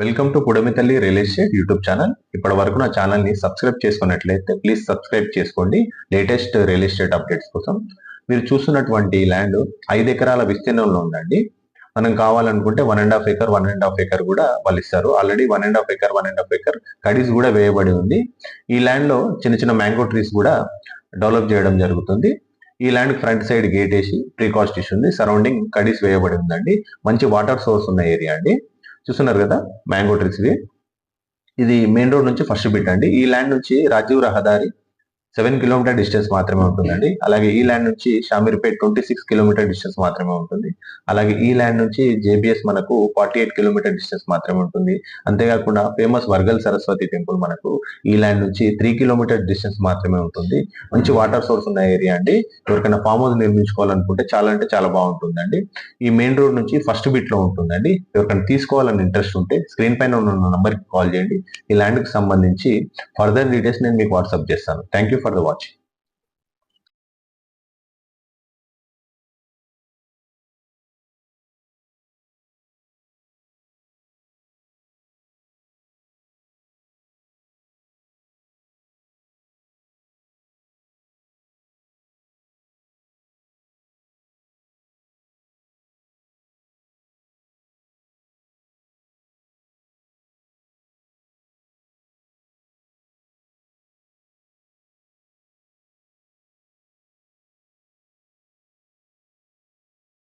Welcome to Pudamithalli real estate YouTube channel. ఇప్పటి వరకు నా ఛానల్ ని సబ్స్క్రైబ్ చేసుకున్నట్లయితే ప్లీజ్ సబ్స్క్రైబ్ చేసుకోండి లేటెస్ట్ రియల్ ఎస్టేట్ అప్డేట్స్ కోసం. మీరు చూస్తున్నటువంటి ల్యాండ్ 5 ఎకరాల విస్తీర్ణంలో ఉందండి. మనం కావాలనుకుంటే 1.5 ఎకర్ 1.5 ఎకర్ కూడా వాళ్ళు ఇస్తారు. ఆల్రెడీ 1.5 ఎకర్ కడీస్ కూడా వేయబడి ఉంది. ఈ ల్యాండ్ లో చిన్న చిన్న మ్యాంగో ట్రీస్ కూడా డెవలప్ చేయడం జరుగుతుంది. ఈ ల్యాండ్ ఫ్రంట్ సైడ్ గేట్ వేసి ప్రీకాస్ట్ ఉంది. సరౌండింగ్ కడీస్ వేయబడి ఉందండి. మంచి వాటర్ సోర్స్ ఉన్న ఏరియా అండి. చూస్తున్నారు కదా మ్యాంగో ట్రీస్ ఇది మెయిన్ రోడ్ నుంచి ఫస్ట్ బిట్ అండి. ఈ ల్యాండ్ నుంచి రాజీవ్ రహదారి 7 కిలోమీటర్ డిస్టెన్స్ మాత్రమే ఉంటుందండి. అలాగే ఈ ల్యాండ్ నుంచి షామీర్పేట్ 26 కిలోమీటర్ డిస్టెన్స్ మాత్రమే ఉంటుంది. అలాగే ఈ ల్యాండ్ నుంచి జేబిఎస్ మనకు 48 కిలోమీటర్ డిస్టెన్స్ మాత్రమే ఉంటుంది. అంతేకాకుండా ఫేమస్ వర్గల్ సరస్వతి టెంపుల్ మనకు ఈ ల్యాండ్ నుంచి 3 కిలోమీటర్ డిస్టెన్స్ మాత్రమే ఉంటుంది. మంచి వాటర్ సోర్స్ ఉన్న ఏరియా అండి. ఎవరికైనా ఫామ్ హౌస్ నిర్మించుకోవాలనుకుంటే చాలా అంటే చాలా బాగుంటుందండి. ఈ మెయిన్ రోడ్ నుంచి ఫస్ట్ బిట్ లో ఉంటుందండి. ఎవరికైనా తీసుకోవాలని ఇంట్రెస్ట్ ఉంటే స్క్రీన్ పైన ఉన్న నంబర్ కి కాల్ చేయండి. ఈ ల్యాండ్ కి సంబంధించి ఫర్దర్ డీటెయిల్స్ నేను మీకు వాట్సాప్ చేస్తాను. Thank you for the watching.